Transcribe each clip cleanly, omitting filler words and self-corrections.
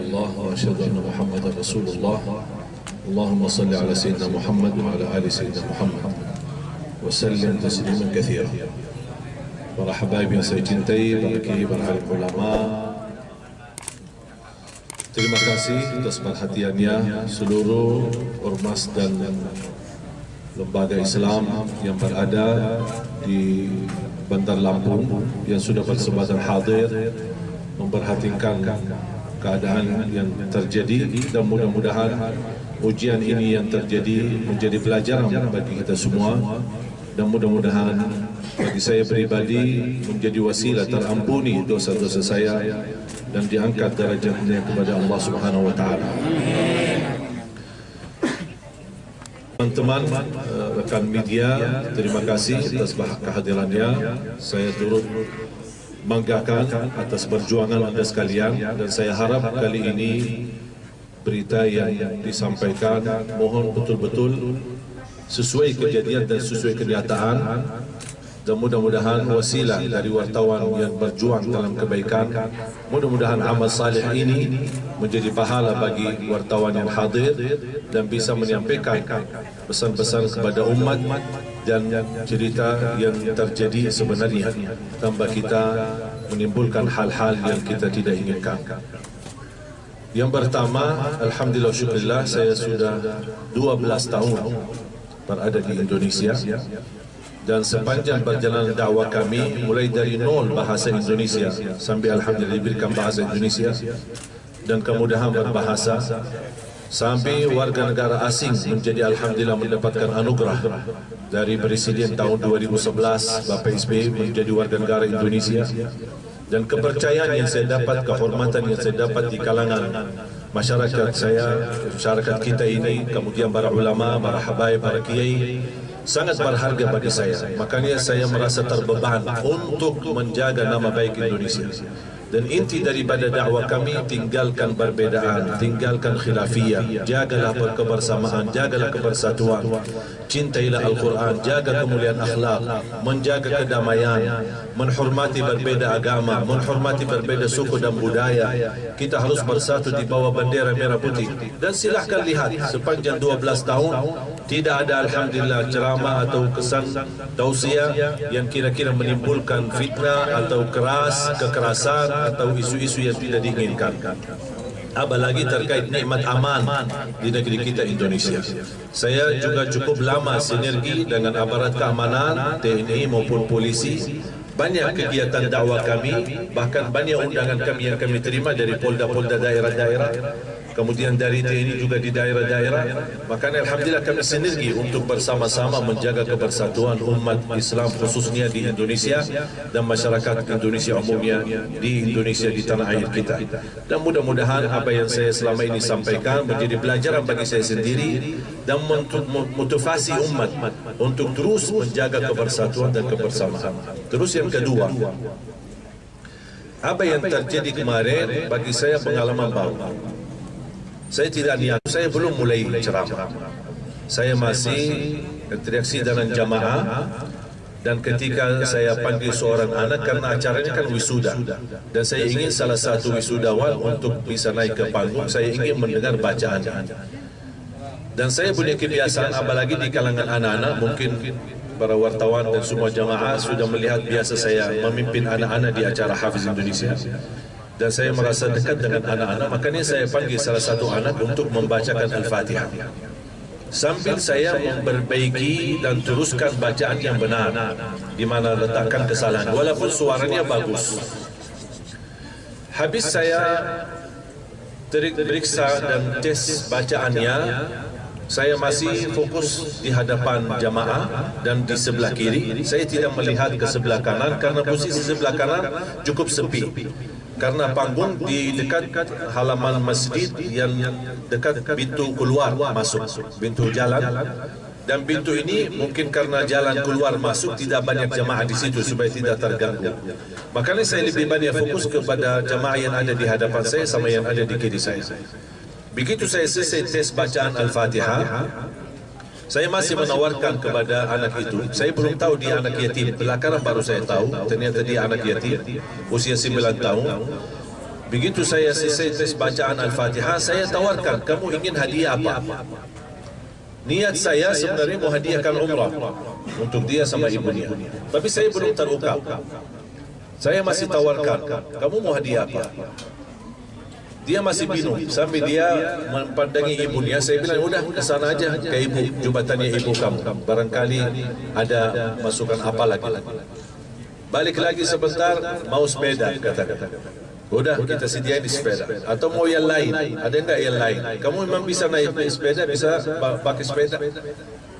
illallah wa asyhadu anna Muhammadar Rasulullah. Allahumma salli ala sayyidina Muhammad wa ala ali sayyidina Muhammad wa sallim tasliman katsira. Para habaib yang saya cintai, para kiai, para alim ulama, terima kasih atas perhatiannya seluruh ormas dan lembaga Islam yang berada di Bandar Lampung yang sudah bersempatan hadir memperhatikan keadaan yang terjadi, dan mudah-mudahan ujian ini yang terjadi menjadi pelajaran bagi kita semua, dan mudah-mudahan bagi saya pribadi menjadi wasilah terampuni dosa-dosa saya dan diangkat derajatnya kepada Allah Subhanahu wa taala. Teman-teman, rekan media, terima kasih atas kehadirannya. Saya turut banggakan atas perjuangan Anda sekalian, dan saya harap kali ini berita yang disampaikan mohon betul-betul sesuai kejadian dan sesuai kenyataan, dan mudah-mudahan wasilah dari wartawan yang berjuang dalam kebaikan. Mudah-mudahan amal saleh ini menjadi pahala bagi wartawan yang hadir dan bisa menyampaikan pesan-pesan kepada umat dan cerita yang terjadi sebenarnya, tanpa kita menimbulkan hal-hal yang kita tidak inginkan. Yang pertama, alhamdulillah syukurillah, saya sudah 12 tahun berada di Indonesia, dan sepanjang perjalanan dakwah kami mulai dari nol bahasa Indonesia sampai alhamdulillah diberikan bahasa Indonesia dan kemudahan berbahasa, sampai warga negara asing menjadi alhamdulillah mendapatkan anugerah dari Presiden tahun 2011 Bapak SBY menjadi warga negara Indonesia, dan kepercayaan yang saya dapat, kehormatan yang saya dapat di kalangan masyarakat saya, masyarakat kita ini, kemudian para ulama, para habaib, para kiai, sangat berharga bagi saya. Makanya saya merasa terbeban untuk menjaga nama baik Indonesia. Dan inti daripada dakwah kami, tinggalkan perbedaan, tinggalkan khilafiyah, jagalah kebersamaan, jagalah kebersatuan, cintailah Al-Quran, jaga kemuliaan akhlak, menjaga kedamaian, menghormati berbeda agama, menghormati berbeda suku dan budaya. Kita harus bersatu di bawah bendera merah putih. Dan silahkan lihat, sepanjang 12 tahun tidak ada alhamdulillah ceramah atau kesan tausiah yang kira-kira menimbulkan fitnah atau kekerasan atau isu-isu yang tidak diinginkan, apalagi terkait nikmat aman di negeri kita Indonesia. Saya juga cukup lama sinergi dengan aparat keamanan, TNI maupun polisi. Banyak kegiatan dakwah kami, bahkan banyak undangan kami yang kami terima dari polda-polda daerah-daerah, kemudian dari TNI juga di daerah-daerah. Makanya alhamdulillah kami sinergi untuk bersama-sama menjaga kebersatuan umat Islam khususnya di Indonesia dan masyarakat Indonesia umumnya di Indonesia, di tanah air kita. Dan mudah-mudahan apa yang saya selama ini sampaikan menjadi pelajaran bagi saya sendiri dan motivasi umat untuk terus menjaga kebersatuan dan kebersamaan. Terus yang kedua, apa yang terjadi kemarin bagi saya pengalaman baru. Saya tidak niat, saya belum mulai ceramah. Saya masih interaksi dengan jamaah, dan ketika saya panggil seorang anak, karena acaranya kan wisuda, dan saya ingin salah satu wisudawan untuk bisa naik ke panggung, saya ingin mendengar bacaan. Dan saya punya kebiasaan, apalagi di kalangan anak-anak, mungkin para wartawan dan semua jamaah sudah melihat biasa saya memimpin anak-anak di acara Hafiz Indonesia. Dan saya merasa dekat dengan anak-anak, makanya saya panggil salah satu anak untuk membacakan Al-Fatihah. Sambil saya memperbaiki dan teruskan bacaan yang benar, di mana letakkan kesalahan, walaupun suaranya bagus. Habis saya periksa dan tes bacaannya, saya masih fokus di hadapan jamaah dan di sebelah kiri. Saya tidak melihat ke sebelah kanan karena posisi sebelah kanan cukup sepi. Karena panggung di dekat halaman masjid yang dekat pintu keluar masuk, pintu jalan. Dan pintu ini mungkin karena jalan keluar masuk tidak banyak jamaah di situ supaya tidak terganggu. Makanya saya lebih banyak fokus kepada jamaah yang ada di hadapan saya sama yang ada di kiri saya. Begitu saya selesai tes bacaan Al-Fatihah, saya masih menawarkan kepada anak itu. Saya belum tahu dia anak yatim. Belakangan baru saya tahu ternyata dia anak yatim, usia 9 tahun. Begitu saya selesai tes bacaan Al-Fatihah, saya tawarkan, kamu ingin hadiah apa? Niat saya sebenarnya mau hadiahkan umrah untuk dia sama ibunya, tapi saya belum terungkap. Saya masih tawarkan, kamu mau hadiah apa? Dia masih bingung sampai dia mempandangi ibunya. Saya bilang, udah ke sana aja ke ibu, jubatannya ibu kamu, barangkali ada masukan apa lagi. Balik lagi sebentar, mau sepeda, kata-kata. Udah, kita sediain di sepeda. Atau mau yang lain, ada enggak yang lain? Kamu memang bisa naik sepeda, bisa pakai sepeda?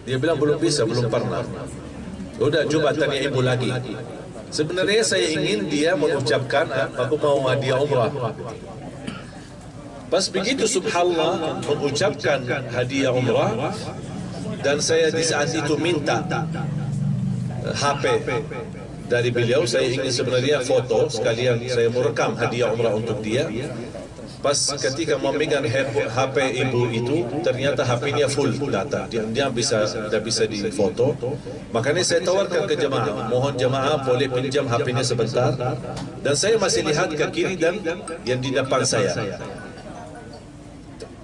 Dia bilang belum bisa, belum pernah. Udah, jubatannya ibu lagi. Sebenarnya saya ingin dia mengucapkan, aku mau hadiah umrah. Pas begitu subhanallah mengucapkan hadiah umrah, dan saya di saat itu minta HP dari beliau. Saya ingin sebenarnya foto sekalian, saya mau rekam hadiah umrah untuk dia. Pas ketika memegang HP ibu itu, ternyata HP-nya full data, dia tidak bisa difoto. Makanya saya tawarkan ke jemaah, mohon jemaah boleh pinjam HP-nya sebentar. Dan saya masih lihat ke kiri dan yang di depan saya.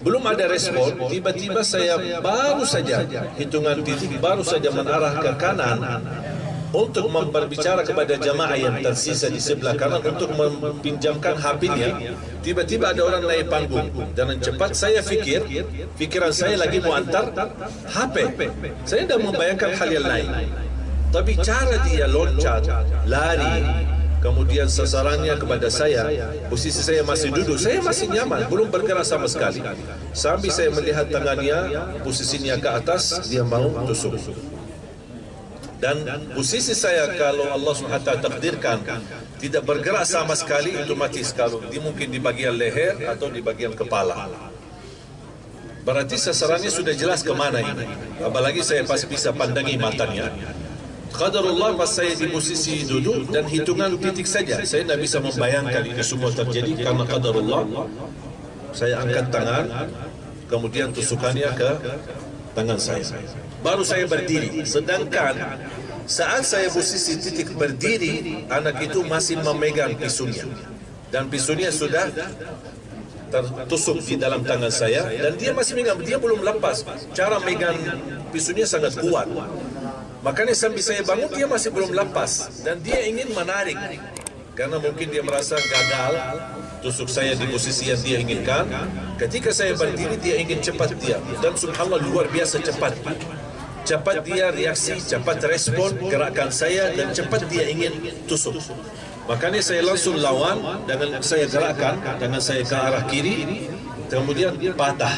Belum ada respon, tiba-tiba saya baru saja hitungan titik, baru saja menarah ke kanan untuk berbicara kepada jamaah yang tersisa di sebelah kanan untuk meminjamkan HP-nya. Tiba-tiba ada orang naik panggung, dan cepat saya pikiran saya lagi mau antar HP. Saya tidak membayangkan hal yang lain, tapi cara dia loncat, lari, kemudian sasarannya kepada saya, posisi saya masih duduk, saya masih nyaman, belum bergerak sama sekali. Sambil saya melihat tangannya, posisinya ke atas, dia mau tusuk. Dan posisi saya, kalau Allah SWT takdirkan tidak bergerak sama sekali, itu mati sekali. Dia mungkin di bagian leher atau di bagian kepala. Berarti sasarannya sudah jelas kemana ini. Apalagi saya pasti bisa pandangi matanya. Qadarullah, pas saya di posisi duduk dan hitungan titik saja, saya tidak bisa membayangkan ini semua terjadi karena qadarullah. Saya angkat tangan, kemudian tusukannya ke tangan saya. Baru saya berdiri. Sedangkan saat saya posisi titik berdiri, anak itu masih memegang pisunya, dan pisunya sudah tertusuk di dalam tangan saya, dan dia masih megang, dia belum lepas. Cara megang pisunya sangat kuat. Makanya sambil saya bangun, dia masih belum lepas, dan dia ingin menarik karena mungkin dia merasa gagal tusuk saya di posisi yang dia inginkan. Ketika saya berdiri, dia ingin cepat dia, dan subhanallah luar biasa cepat dia reaksi, cepat respon gerakan saya, dan cepat dia ingin tusuk. Makanya saya langsung lawan dengan saya gerakkan tangan saya ke arah kiri, kemudian patah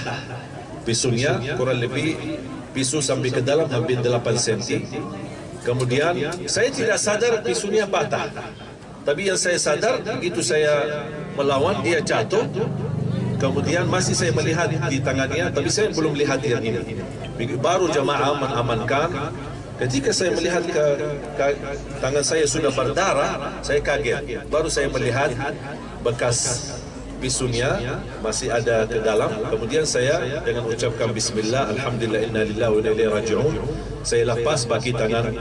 pisunya, kurang lebih pisu sampai ke dalam hampir 8 cm. Kemudian saya tidak sadar pisunya patah, tapi yang saya sadar begitu saya melawan, dia jatuh. Kemudian masih saya melihat di tangannya, tapi saya belum lihat yang ini. Baru jamaah mengamankan. Ketika saya melihat ke tangan saya sudah berdarah, saya kaget. Baru saya melihat bekas pisunya masih ada ke dalam. Kemudian saya dengan ucapkan bismillah, alhamdulillah, inna lillahi wa inna ilaihi raji'un, saya lepas baki tangan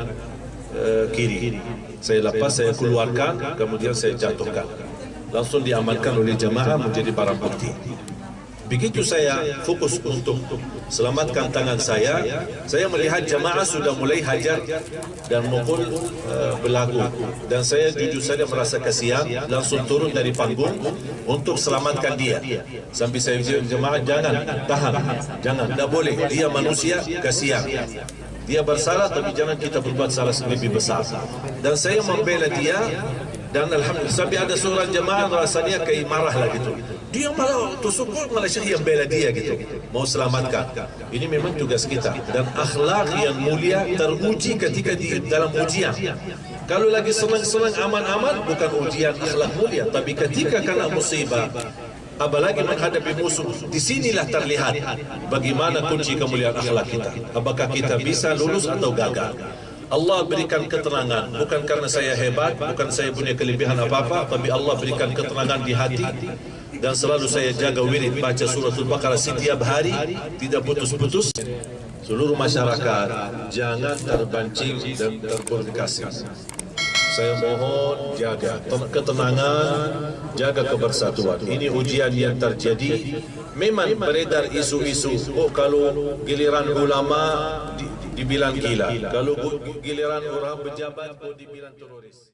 kiri. Saya lepas, saya keluarkan, kemudian saya jatuhkan. Langsung diamankan oleh jamaah menjadi barang bukti. Begitu saya fokus untuk selamatkan tangan saya melihat jamaah sudah mulai hajar dan mukul berlagu. Dan saya jujur saja merasa kasihan, langsung turun dari panggung untuk selamatkan dia. Sampai saya bilang, jamaah jangan, tahan, jangan, tidak boleh, dia manusia, kasihan. Dia bersalah, tapi jangan kita berbuat salah lebih besar. Dan saya membela dia. Dan alhamdulillah, sampai ada seorang jemaah rasanya kayak marah lah gitu. Dia malah tusuk, malah saya yang bela dia gitu, mau selamatkan. Ini memang tugas kita. Dan akhlak yang mulia teruji ketika di dalam ujian. Kalau lagi senang-senang aman-aman, bukan ujian akhlak mulia. Tapi ketika kena musibah, apalagi menghadapi musuh, disinilah terlihat bagaimana kunci kemuliaan akhlak kita. Apakah kita bisa lulus atau gagal. Allah berikan ketenangan, bukan karena saya hebat, bukan saya punya kelebihan apa-apa, tapi Allah berikan ketenangan di hati. Dan selalu saya jaga wirid baca suratul Baqarah setiap hari, tidak putus-putus. Seluruh masyarakat jangan terpancing dan terprovokasi. Saya mohon jaga ketenangan, jaga kebersatuan. Ini ujian yang terjadi. Memang beredar isu-isu, kalau giliran ulama dibilang gila, kalau giliran orang pejabat dibilang teroris.